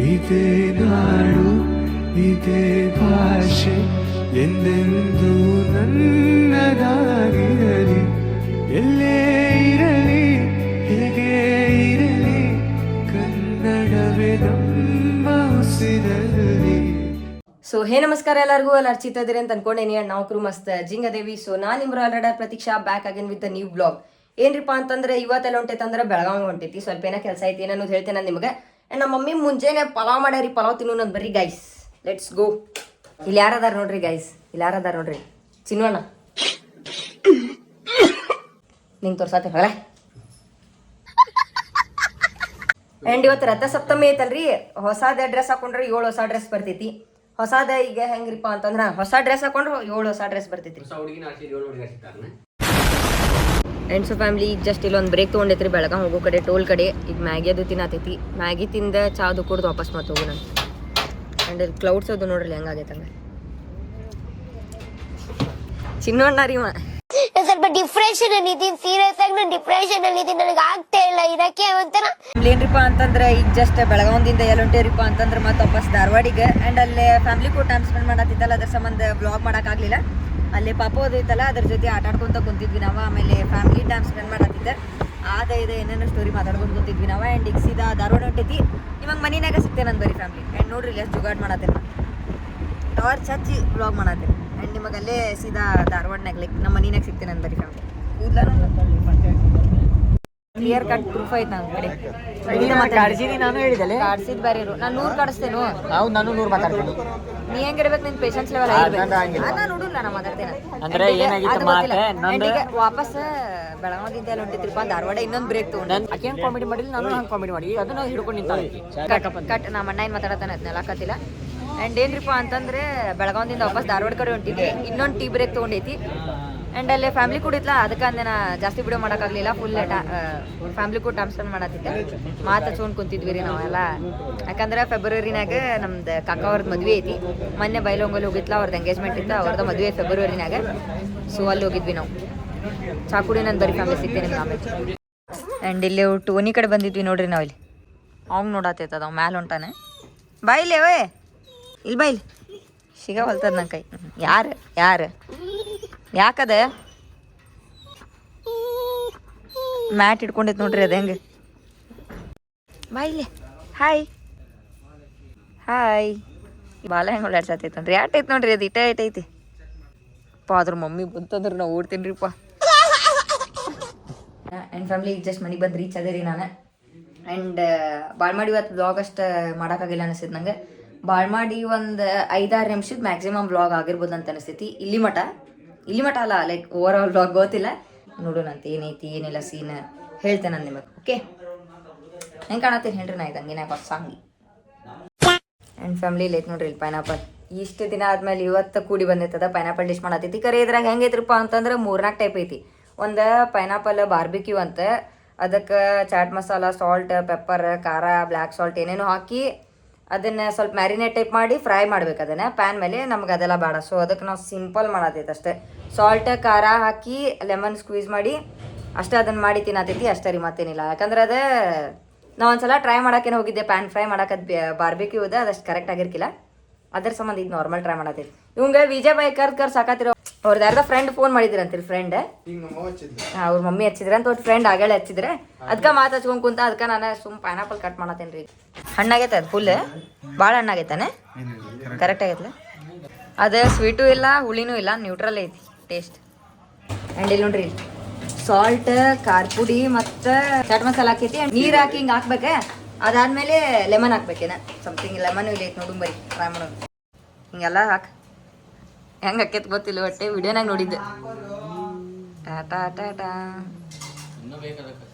ಇದೇ ನಾಡು ಇದೇ ಭಾಷೆ ಎಂದೆಂದೂ ನನ್ನದಾಗಿರಲಿ. ಎಲ್ಲೇ ಇರಲಿ ಹೇಗೆ ಇರಲಿ ಕನ್ನಡವೇ ನಮ್ಮ ಉಸಿರಲ್ಲಿ. ಸೊ ಹೇ ನಮಸ್ಕಾರ ಎಲ್ಲರಿಗೂ. ಅಲ್ಲಿ ಅರ್ಚಿತಾ ಇದ್ದೀರಿ ಅಂತ ಅನ್ಕೊಂಡೇನಿ. ನಾವು ಕ್ರೂ ಮಸ್ತ್ ಜಿಂಗದೇವಿ. ಸೊ ನಾನು ನಿಮ್ರ already Pratiksha back again with new blog. ಏನ್ರಿಪ್ಪ ಅಂತಂದ್ರೆ ಇವತ್ತೆಲ್ಲ ಹೊಂಟೈತಂದ್ರೆ ಬೆಳಗಾವಿ ಹೊಂಟೈತಿ. ಸ್ವಲ್ಪ ಏನೋ ಕೆಲಸ ಐತಿ ಏನನ್ನೋದು ಹೇಳ್ತೇನೆ ನಾನು ನಿಮಗೆ. ಆ್ಯಂಡ್ ನಮ್ಮ ಮಮ್ಮಿ ಮುಂಜಾನೆ ಪಲಾವ್ ಮಾಡ್ಯಾರಿ. ಪಲಾವ್ ತಿನ್ನೋ ನಂದು ಬರ್ರಿ ಗೈಸ್, ಲೆಟ್ಸ್ ಗೋ. ಇಲ್ಲಿ ಯಾರದಾರ ನೋಡ್ರಿ ಗೈಸ್, ಇಲ್ಲಿ ಯಾರದಾರ ನೋಡ್ರಿ. ಚಿನ್ನೋಣ ನಿಂಗೆ ತೋರ್ಸಾತೆ ಹೊಳೆ. ಆ್ಯಂಡ್ ಇವತ್ತು ರಥ ಸಪ್ತಮಿ ಐತಲ್ರಿ. ಹೊಸದ ಡ್ರೆಸ್ ಹಾಕೊಂಡ್ರೆ 7 ಹೊಸ ಡ್ರೆಸ್ ಬರ್ತೈತಿ. ಹೊಸದ ಈಗ ಹೆಂಗ್ರಿಪ್ಪ ಅಂತಂದ್ರೆ ಹೊಸ ಡ್ರೆಸ್ ಹಾಕೊಂಡ್ರೆ 7 ಹೊಸ ಡ್ರೆಸ್ ಬರ್ತೈತಿ. ಆ್ಯಂಡ್ ಸೊ ಫ್ಯಾಮಿಲಿ ಜಸ್ಟ್ ಇಲ್ಲೊಂದು ಬ್ರೇಕ್ ತೊಗೊಂಡೈತ್ರಿ ಬೆಳಗಾವಿ ಹೋಗೋ ಕಡೆ ಟೋಲ್ ಕಡೆ. ಈಗ ಮ್ಯಾಗಿ ಅದು ತಿನ್ನತೈತಿ. ಮ್ಯಾಗಿ ತಿಂದ ಚಾದು ಕುಡ್ದು ವಾಪಸ್ ಮತ್ತೆ ಹೋಗು ನಾನು. ಆ್ಯಂಡ್ ಇಲ್ಲಿ ಕ್ಲೌಡ್ಸ್ ಅದು ನೋಡ್ರಿ ಹೆಂಗಾಗೈತೆ ಹಂಗೆ. ಚಿನ್ನೋಣ್ಣ ರೀ ಸ್ವಲ್ಪ ಡಿಪ್ರೆಷನ್ ಅಲ್ಲಿ ಇದೀನಿ. ಸೀರಿಯಸ್ ಆಗಿ ನಾನು ಡಿಪ್ರೆಷನ್ ಅಲ್ಲಿ ಇದೀನಿ. ನನಗೆ ಆಗ್ತಾ ಇಲ್ಲ ಇರಕ್ಕೆ ಒಂಥರ. ಏನ್ರಿಪ್ಪ ಅಂತಂದ್ರೆ ಈಗ ಜಸ್ಟ್ ಬೆಳಗಾವಿಯಿಂದ ಎಲ್ಲಿ ಹೊಂಟೇರಿಪ್ಪ ಅಂತಂದ್ರೆ ಮತ್ತೆ ವಾಪಸ್ ಧಾರವಾಡಿಗೆ. ಆ್ಯಂಡ್ ಅಲ್ಲೇ ಫ್ಯಾಮಿಲಿ ಕೂಡ ಟೈಮ್ ಸ್ಪೆಂಡ್ ಮಾಡತ್ತಿದ್ದಲ್ಲ, ಅದ್ರ ಸಂಬಂಧ ಬ್ಲಾಗ್ ಮಾಡೋಕ್ಕಾಗಲಿಲ್ಲ. ಅಲ್ಲಿ ಪಾಪ ಓದೈತಲ್ಲ ಅದ್ರ ಜೊತೆ ಆಟ ಆಡ್ಕೊಂತ ಕುಂತಿದ್ವಿ ನಾವು. ಆಮೇಲೆ ಫ್ಯಾಮಿಲಿ ಟೈಮ್ ಸ್ಪೆಂಡ್ ಮಾಡತ್ತಿದ್ದೆ. ಇದೆ ಏನೇನೋ ಸ್ಟೋರಿ ಮಾತಾಡ್ಕೊಂಡು ಕುಂತಿದ್ವಿ ನಾವು. ಆ್ಯಂಡ್ ಈಗ ಸೀದಾ ಧಾರವಾಡ ಹೊಂಟೈತಿ. ಇವಾಗ ಮನಿನಾಗ ಸಿಗ್ತೇನೆ ನಾನು ಬರೀ ಫ್ಯಾಮಿಲಿ. ಆ್ಯಂಡ್ ನೋಡ್ರಿ ಇಲ್ಲಿ ಎಷ್ಟು ಜುಗಾಡ್ ಮಾಡತ್ತೇನೆ, ಟಾರ್ಚ್ ಹಚ್ಚಿ ಬ್ಲಾಗ್ ಮಾಡತ್ತೇನೆ. ಆ್ಯಂಡ್ ನಿಮಗೆ ಅಲ್ಲೇ ಸೀದಾ ಧಾರವಾಡನಾಗ ಲೈಕ್ ನಮ್ಮ ಮನಿನಾಗ ಸಿಗ್ತೇನೆ ನಾನು ಬರೀ ಫ್ಯಾಮಿಲಿ. ಕ್ಲಿಯರ್ ಕಟ್ ಪ್ರೂಫ್ ಐತೆ ನನ್ನ ಕಡೆ. ನಾನು ಹೇಳಿದಲೆ ಕಾಡ್ಸಿದ್ ಬೇರೆ ಇರು. ನಾನು 100 ಕಾಡಿಸ್ತೇನು. ಹೌದು, ನಾನು 100 ಮಾತಾಡ್ತೀನಿ. ನೀ ಹೆಂಗಿರ್ಬೇಕು, ನಿನ್ ಪೇಷನ್ಸ್ ಲೆವೆಲ್ ನಾನು ನೋಡಿಲ್ಲ. ನಾ ಮಾತಾಡ್ತೇನೆ. ಅಂದ್ರೆ ಏನಾಗಿತ್ತು ಮಾತೆ ವಾಪಸ್ ಬೆಳಗಾವಿಯಿಂದ ಎಲ್ಲ ಹೊಂಟಿದ್ರಿಪ್ಪ ಧಾರವಾಡ. ಇನ್ನೊಂದು ಬ್ರೇಕ್ ತಗೊಂಡು ಆಕೆ ಕಾಮಿಡಿ ಮಾಡಿಲ್ಲ, ನಾನು ಹಂಗೆ ಕಾಮಿಡಿ ಮಾಡಿ ಅದನ್ನ ಹಿಡ್ಕೊಂಡು ನಿಂತ ಕಟ್ ನಮ್ಮ ಅಣ್ಣ ಏನು ಮಾತಾಡತಾನೆ ಅದನ್ನೆಲ್ಲ ಹಾಕತ್ತಿಲ್ಲ. ಆ್ಯಂಡ್ ಏನ್ರಿಪ್ಪ ಅಂತಂದ್ರೆ ಬೆಳಗಾವಿಯಿಂದ ವಾಪಸ್ ಧಾರವಾಡ ಕಡೆ ಹೊಂಟಿದ್ದೆ. ಇನ್ನೊಂದು ಟೀ ಬ್ರೇಕ್ ತೊಗೊಂಡೈತಿ. ಆ್ಯಂಡ್ ಅಲ್ಲಿ ಫ್ಯಾಮಿಲಿ ಕೂಡ ಇತ್ತಲ್ಲ, ಅದಕ್ಕೆ ಅಂದೆ ನಾ ಜಾಸ್ತಿ ವಿಡಿಯೋ ಮಾಡೋಕ್ಕಾಗಲಿಲ್ಲ. ಫುಲ್ ಫ್ಯಾಮಿಲಿ ಕೂಡ ಟೈಮ್ ಸ್ಪೆಂಡ್ ಮಾಡತ್ತಿದ್ದೆ. ಮಾತು ಹಚ್ಕೊಂಡು ಕುಂತಿದ್ವಿ ರೀ ನಾವೆಲ್ಲ. ಯಾಕಂದ್ರೆ ಫೆಬ್ರವರಿನಾಗ ನಮ್ದು ಕಾಕ ಅವ್ರದ್ದು ಮದುವೆ ಐತಿ. ಮೊನ್ನೆ ಬೈಲೊಂಗಲ್ಲಿ ಹೋಗಿತ್ತಲ್ಲ, ಅವ್ರದ್ದು ಎಂಗೇಜ್ಮೆಂಟ್ ಇತ್ತು. ಅವ್ರದ್ದು ಮದುವೆ ಫೆಬ್ರವರಿನಾಗ. ಸೊ ಅಲ್ಲಿ ಹೋಗಿದ್ವಿ ನಾವು. ಚಾಕುಡಿ ನಾನು ಬರೀ ಫ್ಯಾಮಿಲಿ ಸಿಗ್ತೇನೆ ನಿಮ್ಗೆ ಆಮೇಲೆ. ಆ್ಯಂಡ್ ಇಲ್ಲಿ ಟೋನಿ ಕಡೆ ಬಂದಿದ್ವಿ ನೋಡ್ರಿ ನಾವು. ಇಲ್ಲಿ ಅವ್ನು ನೋಡತ್ತೈತದ ಅವ್ ಮ್ಯಾಲೆ ಹೊಂಟಾನೆ. ಬಾಯಿಲೆ ಓಯ್, ಇಲ್ಲಿ ಬಾಯಿಲಿ ಸಿಗ ಹೊಲ್ತದ ನನ್ನ ಕೈ. ಯಾರು ಯಾಕದ ಮ್ಯಾಟ್ ಇಟ್ಕೊಂಡೈತೆ ನೋಡ್ರಿ ಅದು ಹೆಂಗೆ. ಬಾಯಿಲೆ ಹಾಯ್ ಬಾಲ ಹೆಂಗೆ ಓಡಾಡ್ಸತ್ತೈತೆ ಅಂದ್ರೆ ಐತೆ ನೋಡ್ರಿ. ಅದು ಐತೈತಿ ಅಪ್ಪ. ಅದ್ರ ಮಮ್ಮಿ ಬಂತಂದ್ರೆ ನಾವು ಓಡ್ತೀನಿ ರೀಪ್ಪ. ಆ್ಯಂಡ್ ಫ್ಯಾಮಿಲಿ ಜಸ್ಟ್ ಮನೆಗೆ ಬಂದು ರೀಚ್ ಅದೇ ರೀ ನಾನು. ಆ್ಯಂಡ್ ಭಾಳ ಮಾಡಿ ಇವತ್ತು ಬ್ಲಾಗ್ ಅಷ್ಟು ಮಾಡೋಕ್ಕಾಗಿಲ್ಲ ಅನಿಸ್ತೈತೆ ನಂಗೆ. ಭಾಳ ಮಾಡಿ ಒಂದು 5-6 ನಿಮಿಷದ ಮ್ಯಾಕ್ಸಿಮಮ್ ಬ್ಲಾಗ್ ಆಗಿರ್ಬೋದು ಅಂತ ಅನಿಸ್ತೈತಿ. ಇಲ್ಲಿ ಮಟ ಅಲ್ಲ, ಲೈಕ್ ಓವರ್ ಆಲ್ ಬ್ಲಾಗ್ ಗೊತ್ತಿಲ್ಲ. ನೋಡೋಣ ಅಂತ ಏನೈತಿ ಏನಿಲ್ಲ ಸೀನ್ ಹೇಳ್ತೇನೆ ನಾನು ನಿಮಗೆ. ಓಕೆ, ಹೆಂಗೆ ಕಾಣತ್ತೀನಿ ಹೇಳ್ರಿ. ನಾ ಇದ್ದಂಗೆ ಹೊಸ ಸಾಂಗಿ. ಆ್ಯಂಡ್ ಫ್ಯಾಮಿಲಿ ಲೈಕ್ ನೋಡ್ರಿ ಇಲ್ಲಿ ಪೈನಾಪಲ್. ಇಷ್ಟು ದಿನ ಆದ್ಮೇಲೆ ಇವತ್ತು ಕೂಡಿ ಬಂದೈತದ ಪೈನಾಪಲ್ ಡಿಶ್ ಮಾಡತ್ತೈತಿ. ಕರೆ ಇದ್ರಾಗ ಹೆಂಗೈತ್ರಿಪ್ಪ ಅಂತಂದ್ರೆ 3-4 ಟೈಪ್ ಐತಿ. ಒಂದು ಪೈನಾಪಲ್ ಬಾರ್ಬಿಕ್ಯೂ ಅಂತ, ಅದಕ್ಕೆ ಚಾಟ್ ಮಸಾಲ, ಸಾಲ್ಟ್, ಪೆಪ್ಪರ್, ಖಾರ, ಬ್ಲ್ಯಾಕ್ ಸಾಲ್ಟ್ ಏನೇನೋ ಹಾಕಿ ಅದನ್ನು ಸ್ವಲ್ಪ ಮ್ಯಾರಿನೇಟ್ ಟೈಪ್ ಮಾಡಿ ಫ್ರೈ ಮಾಡ್ಬೇಕು ಅದನ್ನು ಪ್ಯಾನ್ ಮೇಲೆ. ನಮ್ಗೆ ಅದೆಲ್ಲ ಬೇಡ. ಸೊ ಅದಕ್ಕೆ ನಾವು ಸಿಂಪಲ್ ಮಾಡತೈತೆ ಅಷ್ಟೇ. ಸಾಲ್ಟ್ ಖಾರ ಹಾಕಿ ಲೆಮನ್ ಸ್ಕ್ವೀಸ್ ಮಾಡಿ ಅಷ್ಟೇ ಅದನ್ನು ಮಾಡಿ ತಿನ್ನತೈತಿ ಅಷ್ಟೇ ರೀ, ಮತ್ತೇನಿಲ್ಲ. ಯಾಕಂದ್ರೆ ಅದು ನಾವು ಒಂದ್ಸಲ ಟ್ರೈ ಮಾಡೋಕ್ಕೇನೆ ಹೋಗಿದ್ದೆ ಪ್ಯಾನ್ ಫ್ರೈ ಮಾಡೋಕೆ. ಬಾರ್ಬಿಕ್ಯೂ ಇದೆ ಅದಷ್ಟು ಕರೆಕ್ಟ್ ಆಗಿರ್ಕಿಲ್ಲ. ಅದ್ರ ಸಂಬಂಧ ಈಗ ನಾರ್ಮಲ್ ಟ್ರೈ ಮಾಡತೈತಿ. ಇವಂಗೆ ವಿಜಯ್ ಬಾಯ್ ಕರ್ ಸಾಕತ್ತಿರೋ ಅವ್ರದ್ದು ಯಾರ್ದ ಫ್ರೆಂಡ್ ಫೋನ್ ಮಾಡಿದ್ರಂತೀರಿ. ಫ್ರೆಂಡ್ ಅವ್ರ ಮಮ್ಮಿ ಹಚ್ಚಿದ್ರಂತ. ಅವ್ರ ಫ್ರೆಂಡ್ ಆಗಳೇ ಹಚ್ಚಿದ್ರೆ ಅದಕ್ಕೆ ಮಾತು ಹಚ್ಕೊಂಡ್ ಕುಂತ. ಅದಕ್ಕೆ ನಾನು ಸುಮ್ ಪೈನಾಪಲ್ ಕಟ್ ಮಾಡತ್ತೇನೆ ರೀ. ಹಣ್ಣಾಗೈತೆ ಅದು ಫುಲ್ ಭಾಳ ಹಣ್ಣಾಗೈತಾನೆ. ಕರೆಕ್ಟ್ ಆಗೈತಲ್ಲ ಅದು. ಸ್ವೀಟು ಇಲ್ಲ ಹುಳಿನೂ ಇಲ್ಲ, ನ್ಯೂಟ್ರಲ್ ಐತಿ ಟೇಸ್ಟ್. ಆ್ಯಂಡ್ ಇಲ್ಲಿ ನೋಡ್ರಿ ಸಾಲ್ಟ್, ಖಾರ ಪುಡಿ ಮತ್ತು ಚಾಟ್ ಮಸಾಲ ಹಾಕೈತಿ. ನೀರು ಹಾಕಿ ಹಿಂಗೆ ಹಾಕ್ಬೇಕೆ. ಅದಾದ್ಮೇಲೆ ಲೆಮನ್ ಹಾಕ್ಬೇಕೇನ ಸಮಥಿಂಗ್. ಲೆಮನ್ ಇಲ್ಲ ಐತಿ ನೋಡು, ಬರೀ ಟ್ರೈ ಮಾಡೋದು. ಹಿಂಗೆಲ್ಲ ಹಾಕಿ ಹೆಂಗೆ ಹಾಕೈತೆ ಗೊತ್ತಿಲ್ಲ, ಒಟ್ಟೆ ವಿಡಿಯೋನಾಗ ನೋಡಿದ್ದೆ. ಟಾಟಾ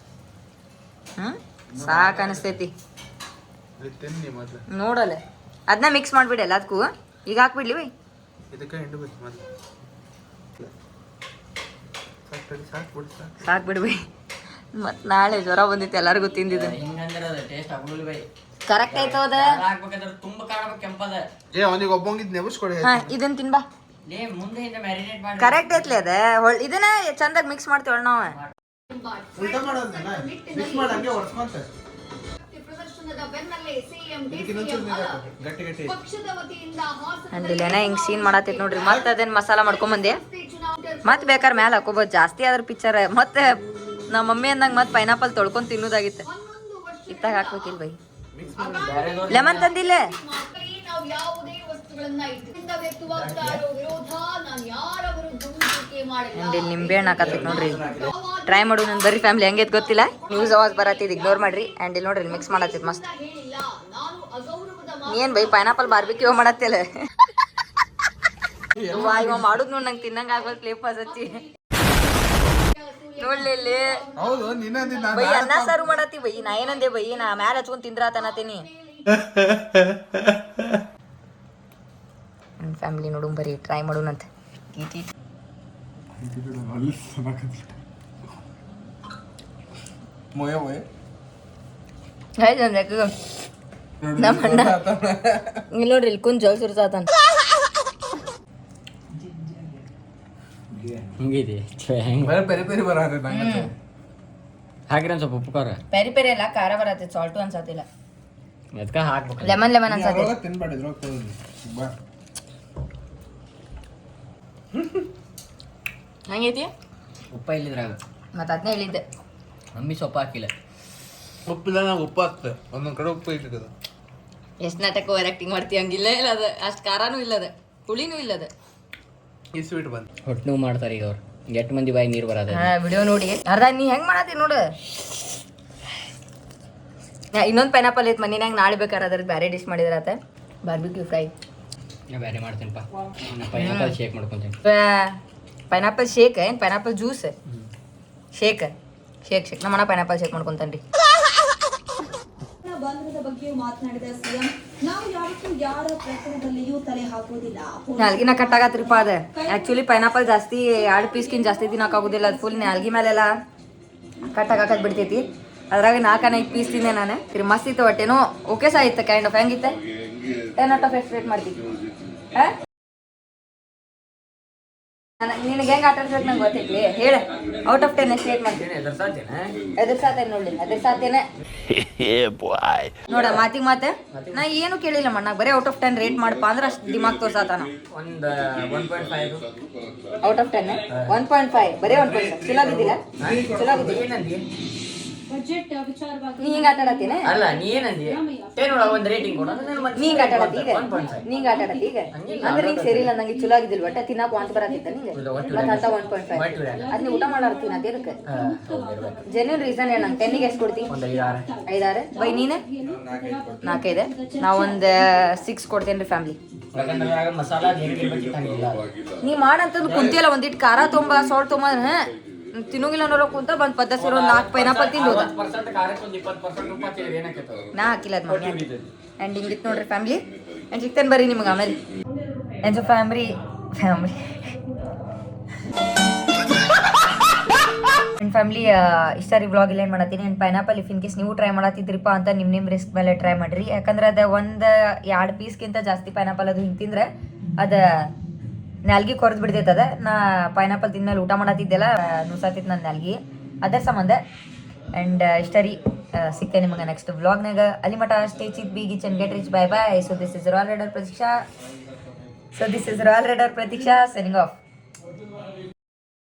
ಸಾಕು ಅನಿಸ್ತೈತಿ ನೋಡಲ್ಲ. ಅದನ್ನ ಮಿಕ್ಸ್ ಮಾಡಿಬಿಡಿ ಎಲ್ಲದಕ್ಕೂ. ಈಗ ಹಾಕ್ಬಿಡ್ಲಿ ಬೈ. ಸಾಕು ಬಿಡಿ ಬೈ. ಮತ್ತು ನಾಳೆ ಜ್ವರ ಬಂದಿತ್ತು ಎಲ್ಲರಿಗೂ ತಿಂದಿದ್ದು. ಕರೆಕ್ಟ್ ಆಯ್ತು ಅದ. ಇದನ್ನ ತಿನ್ಬಾ. ಕರೆಕ್ಟ್ ಐತ್ಲಿ ಅದ. ಇದನ್ನ ಚಂದಾಗಿ ಮಿಕ್ಸ್ ಮಾಡ್ತೇವಳ ನಾವು. ಗಟ್ಟಿ ಗಟ್ಟಿ ಅಂಡ್ ಇಲ್ಲೇನ ಹಿಂಗ್ ಸೀನ್ ಮಾಡತ್ತೈತಿ ನೋಡ್ರಿ. ಮತ್ತೆ ಅದೇನ್ ಮಸಾಲ ಮಾಡ್ಕೊಂಬಂದೆ. ಮತ್ತೆ ಬೇಕಾದ್ರೆ ಮ್ಯಾಲ ಹಾಕೋಬೋದು. ಜಾಸ್ತಿ ಆದ್ರ ಪಿಕ್ಚರ್. ಮತ್ತೆ ನಮ್ಮ ಮಮ್ಮಿ ಅಂದಂಗ ಮತ್ತೆ ಪೈನಾಪಲ್ ತೊಳ್ಕೊಂಡ್ ತಿನ್ನೋದಾಗಿತ್ತು. ಇತ್ತಾಗ ಹಾಕ್ಬೇಕಿಲ್ ಬೈ. ಲೆಮನ್ ತಂದಿಲ್ಲ. ಅಂಡ್ ಇಲ್ಲಿ ನಿಂಬೆ ಹಣ್ಣು ಹಾಕತ್ತೈತಿ ನೋಡ್ರಿ. ಟ್ರೈ ಮಾಡು ನನ್ ಬರೀ ಫ್ಯಾಮಿಲಿ ಹೆಂಗೈತ್ ಗೊತ್ತಿಲ್ಲ. ನ್ಯೂಸ್ ಅವಾಜ್ ಬರತ್ತಿದ್ ಇಗ್ನೋರ್ ಮಾಡ್ರಿ. ಅಂಡ್ ಇಲ್ಲಿ ನೋಡ್ರಿ ಮಿಕ್ಸ್ ಮಾಡತ್ತಿದ್ ಮಸ್ತ್. ಏನ್ ಬೈ ಪೈನಾಪಲ್ ಬಾರ್ಬಿಕ್ಯೂ ಮಾಡತ್ತಿಲ್ಲ. ಇವ ಮಾಡುದ್ ನೋಡ್ ನಂಗೆ ತಿನ್ನಂಗ ಆಗ್ಬಲ್ ಫ್ಲೇಪರ್ಸ್ ಹಚ್ಚಿ ನೋಡ್ಲಿ ಇಲ್ಲಿ. ಹೌದು ನಿನ್ನ ಬೈ ಅನ್ನ ಸಾರು ಮಾಡತ್ತಿ ಬೈ. ನಾ ಏನಂದೆ ಬೈ, ನಾ ಮ್ಯಾಲ ಹಚ್ಕೊಂಡ್ ತಿಂದ್ರಾತನತೀನಿ. ನನ್ನ ಫ್ಯಾಮಿಲಿ ನೋಡು ಬರೀ ಟ್ರೈ ಮಾಡೋಣಂತ. ನಮ್ಮ ಅಣ್ಣ ಇಲ್ಲಿ ನೋಡ್ರಿ ಇಲ್ಲಿ ಕುಂದ್ ಜೋಲ್ ಸುರ್ಸಾತಾನ. ಹಿಂಗಿದೆ ಪೆರಿ ಪೆರಿ ಬರತ್ತೆ ನಂಗೆ. ಹಾಕಿರ ಸ್ವಲ್ಪ ಉಪ್ಪು ಖಾರ. ಪೆರಿ ಪೆರಿ ಎಲ್ಲ ಖಾರ ಬರತ್ತೆ, ಸಾಲ್ಟು ಅನ್ಸತ್ತಿಲ್ಲ. ಅದಕ್ಕೆ ಹಾಕ್ಬೇಕು. ಲೆಮನ್ ಲೆಮನ್ ಅನ್ಸತ್ತೆ. ತಿನ್ಬೇಡಿದ್ರು ಬಾ. ಹಂಗೈತಿ ಉಪ್ಪ ಇಲ್ಲಿದ್ರಾಗ ಮತ್ತೆ ಅದನ್ನೇ ಹೇಳಿದ್ದೆ. ಮಮ್ಮಿ ಸೊಪ್ಪು ಹಾಕಿಲ್ಲ. ಉಪ್ಪಿಲ್ಲ ನಂಗೆ ಉಪ್ಪು ಹಾಕ್ತೆ. ಒಂದೊಂದು ಕಡೆ ಉಪ್ಪು ಇಟ್ಟಿರ್ತದೆ. ಎಷ್ಟು ನಾಟಕ ಓವರ್ ಆಕ್ಟಿಂಗ್ ಮಾಡ್ತೀವಿ. ಹಂಗಿಲ್ಲ ಇಲ್ಲ ಅದ. ಅಷ್ಟು ಖಾರನೂ ಇಲ್ಲದ, ಹುಳಿನೂ ಇಲ್ಲದ. ಈ ಸ್ವೀಟ್ ಬಂದು ಹೊಟ್ಟೆ ನೋವು ಮಾಡ್ತಾರೆ ಈಗ ಅವ್ರು. ಎಷ್ಟು ಮಂದಿ ಬಾಯಿ ನೀರು ಬರೋದ ವಿಡಿಯೋ ನೋಡಿ ಅರ್ಧ ನೀ ಹೆಂಗ್ ಮಾಡತ್ತಿ ನೋಡು. ಇನ್ನೊಂದು ಪೈನಾಪಲ್ ಐತ್ ಮನಿನಾಗ. ನಾಳೆ ಬೇಕಾದ್ರೆ ಅದ್ರದ್ದು ಬೇರೆ ಡಿಶ್ ಮಾಡಿದ್ರಾತ. ಬಾರ್ಬಿಕ್ಯೂ ಫ್ರೈ ಬೇರೆ ಮಾಡ್ತೀನಪ್ಪ. ಪೈನಾಪಲ್ ಶೇಕ್ ಮಾಡ್ಕೊತೀನಿ. ಪೈನಾಪಲ್ ಶೇಕ್ ಏನು pineapple juice? Shake shake shake ನಮ್ಮಣ್ಣ ಪೈನಾಪಲ್ ಶೇಕ್ ಮಾಡ್ಕೊಂತಾನ್ರಿ. ಬಂಧನದ ಬಗ್ಗೆ ಮಾತನಾಡಿದ ಸಿಎಂ, ನಾವು ಯಾವತ್ತೂ ಯಾರ ಪ್ರಕರಣದಲ್ಲಿಯೂ ತಲೆ ಹಾಕುವುದಿಲ್ಲ. ನಾಲ್ಗಿನ ಕಟ್ಟಾಗತ್ರಿಪ್ಪ ಅದ. ಆಕ್ಚುಲಿ ಪೈನಾಪಲ್ ಜಾಸ್ತಿ 2 ಪೀಸ್ಕಿನ್ ಜಾಸ್ತಿ ತಿನ್ನೋಕ್ಕಾಗೋದಿಲ್ಲ. ಅದು ಫುಲ್ ನಾಲ್ಗಿ ಮೇಲೆಲ್ಲ ಕಟ್ಟಾಗತ್ ಬಿಡ್ತೈತಿ. ಅದ್ರಾಗ 4-5 ಪೀಸ್ ತಿಂದೆ ನಾನು. ಮಸ್ತ್ ಇತ್ತು. ಒಟ್ಟೇನೋ ಓಕೆ ಸಹ ಇತ್ತು. ಕೈಂಡ್ ಆಫ್ ಹೆಂಗಿತ್ತು. 10 ಔಟ್ ಆಫ್ ಎಷ್ಟು ರೇಟ್ ಮಾಡ್ತೀವಿ? ನಿನಗೆ ಹೆಂಗೆ ಆಟ ಆಡ್ಸ್ಬೇಕು ನಂಗೆ ಗೊತ್ತೈತಿ. ಹೇಳ ಔಟ್ ಆಫ್ 10 ಎಷ್ಟು ರೇಟ್ ಮಾಡ್ತೀನಿ? ಎದ್ರ ಸಾತೇನೆ ನೋಡ್ಲಿ. ಅದ್ರ ಸಾತೇನೆ ನೋಡ ಮಾತಿಗೆ ಮಾತೆ. ನಾ ಏನು ಕೇಳಿಲ್ಲ ಮಣ್ಣಾಗ. ಬರೀ ಔಟ್ ಆಫ್ 10 ರೇಟ್ ಮಾಡಪ್ಪ ಅಂದ್ರೆ ಅಷ್ಟು ದಿಮಾಗ್ ತೋರ್ಸಾತಾನ. ಒಂದು 1.5 ಔಟ್ ಆಫ್ 10 1.5 ಬರೀ 1.5. ಚಲೋ ಆಗಿದ್ದಿಲ್ಲ? ಚಲೋ ಆಗಿದ್ದಿಲ್ಲ. ಬಜೆಟ್ ವಿಚಾರವಾಗಿ ನೀ ಹಿಂಗೆ ಆಟ ಆಡತ್ತೀನಿ. ಅಲ್ಲ ನೀ ಏನಂದಿ 10 ಒಳಗೆ ಒಂದು ರೇಟಿಂಗ್ ಕೊಡು. ನೀ ಹಿಂಗೆ ಆಟ ಆಡತ್ತಿ ಈಗ. ನೀ ಹಿಂಗೆ ಆಟ ಆಡತ್ತಿ ಈಗ. ಅಂದ್ರೆ ನಿಂಗೆ ಸೇರಿಲ್ಲ ನಂಗೆ. ಚಲೋ ಆಗಿದ್ದಿಲ್ಲ. ಒಟ್ಟ ತಿನ್ನಕ್ಕೆ ವಾಂತ ಬರತ್ತಿತ್ತ ನಿಂಗೆ. ಮತ್ತೆ ಅಂತ 1.5 ಅದ್ ನೀ ಊಟ ಮಾಡಾಡ್ತೀನಿ. ಅದಕ್ಕೆ ಜೆನ್ಯೂನ್ ರೀಸನ್ ಹೇಳ. ನಂಗೆ 10ಗೆ ಎಷ್ಟು ಕೊಡ್ತೀನಿ? 5-6 ಬೈ. ನೀನು 4-5. ನಾವೊಂದು 6 ಕೊಡ್ತೇನೆ ರೀ ಫ್ಯಾಮಿಲಿ. ಮಸಾಲ ನೀ ಮಾಡಂತಂದು ಕುಂತಿಯಲ್ಲ. ಒಂದಿಟ್ಟು ಖಾರ ತೊಂಬ ಸಾಲ್ಟ್ ತೊಂಬ ತಿನ್ನೋಗಿಲ್ಲ ಅನ್ನೋರ ಕುಂತ ಬಂದ್ ಪದ್ಧತಿ ಇರೋ 4 ಪೈನಾಪಲ್ ತಿಂದು ನಾ ಹಾಕಿಲ್ಲ ಅದ್ ಮಮ್ಮಿ. ಆ್ಯಂಡ್ ಹಿಂಗಿತ್ತು ನೋಡ್ರಿ ಫ್ಯಾಮಿಲಿ. ಆ್ಯಂಡ್ ಸಿಗ್ತೇನೆ ಬರ್ರಿ ನಿಮ್ಗೆ ಆಮೇಲೆ. ಆ್ಯಂಡ್ ಸೊ ಫ್ಯಾಮಿಲಿ ಇಷ್ಟಾರಿ ವ್ಲಾಗ್ ಇಲ್ಲ ಏನು ಮಾಡತ್ತೀನಿ. And pineapple if in case ನೀವು ಟ್ರೈ ಮಾಡತ್ತಿದ್ರಿಪ್ಪ ಅಂತ ನಿಮ್ಮ ರಿಸ್ಕ್ ಮೇಲೆ ಟ್ರೈ ಮಾಡಿರಿ. ಯಾಕಂದ್ರೆ ಅದು 1-2 ಪೀಸ್ಗಿಂತ ಜಾಸ್ತಿ ಪೈನಾಪಲ್ ಅದು ಹಿಂಗೆ ತಿಂದ್ರೆ ಅದು ನಾಲ್ಗಿ ಕೊರ್ದು ಬಿಡ್ತೈತದ. ನಾ ಪೈನಾಪಲ್ ತಿಂದ್ಮೇಲೆ ಊಟ ಮಾಡತ್ತಿದ್ದೆಲ್ಲ ನುಸಾತಿತ್ತು ನನ್ನ ನಾಲ್ಗಿ. ಅದರ ಸಂಬಂಧ. ಆ್ಯಂಡ್ ಇಷ್ಟರಿ ಸಿಗ್ತೇನೆ ನಿಮಗೆ ನೆಕ್ಸ್ಟ್ ವ್ಲಾಗ್ನಾಗ. ಅಲ್ಲಿ ಮಟ ಸ್ಟೇ ಚಿತ್ ಬಿ ಗಿಚ್ and get rich. Bye bye. So this is royal rider Pratiksha. Signing of.